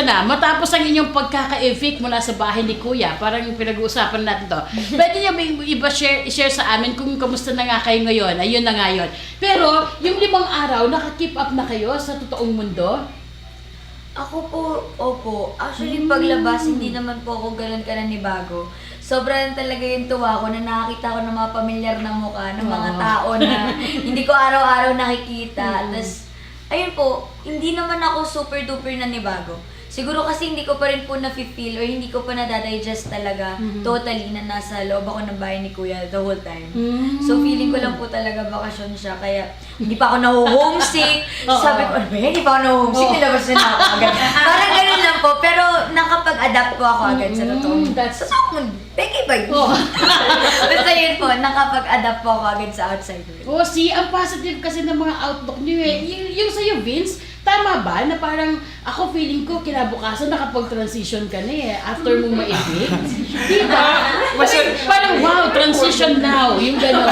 na, matapos ang inyong pagkaka-evict mula sa bahay ni Kuya, parang pinag-uusapan natin to, pwede niyo ba i-share sa amin kung kamusta na nga kayo ngayon? Ayun na nga yun. Pero, yung 5 araw, naka-keep up na kayo sa totoong mundo? Ako po, opo. Actually, paglabas, hindi naman po ako ganun ka nanibago. Sobrang talaga yung tuwa ko na nakakita ko ng mga pamilyar na mukha, ng mga tao na hindi ko araw-araw nakikita. Tapos, ayun po, hindi naman ako super duper nanibago. Siguro kasi hindi ko pa rin po na-feel or hindi ko pa nadadigest talaga totally na nasa loob ako ng bahay ni Kuya the whole time. So feeling ko lang po talaga bakasyon siya, kaya hindi pa ako na-homesick. Sabi ko, ano ba yan? Hindi pa ako na-homesick, nilabas na ako agad. Parang ganun lang po, pero nakapag-adapt po ako agad sa totoong mundo. Sa totoong mundo, Becky ba yun? Basta yun po, nakapag-adapt po ako agad sa outside world. See, ang positive kasi ng mga outlook niyo eh. Yung sa'yo, Vince, tama ba na parang ako feeling ko kinabukasan nakapag-transition ka na eh after mong ma-evict? Diba? Parang wow, transition now. Yung gano'n.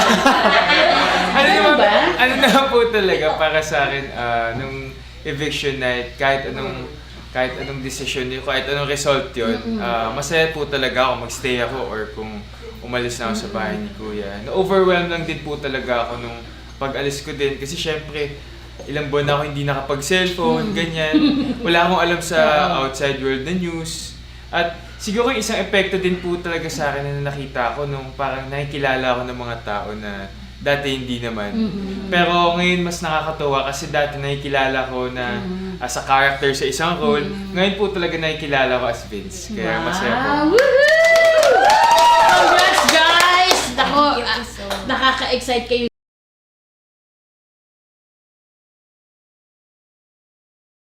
Ano ba? Ano na po talaga para sa akin nung eviction night, kahit anong decision yun, kahit anong result yun, masaya po talaga ako magstay ako or kung umalis na ako sa bahay ni Kuya. Na-overwhelmed lang din po talaga ako nung pag-alis ko din kasi syempre ilang buwan ako hindi nakapag-cellphone, ganyan. Wala akong alam sa outside world na news. At siguro yung isang epekto din po talaga sa akin na nakita ko nung parang nakikilala ako ng mga tao na dati hindi naman. Pero ngayon mas nakakatuwa kasi dati nakikilala ko na as a character sa isang role. Ngayon po talaga nakikilala ko as Vince. Kaya masaya po. Woohoo! Congrats guys! Nako, nakaka-excite kayo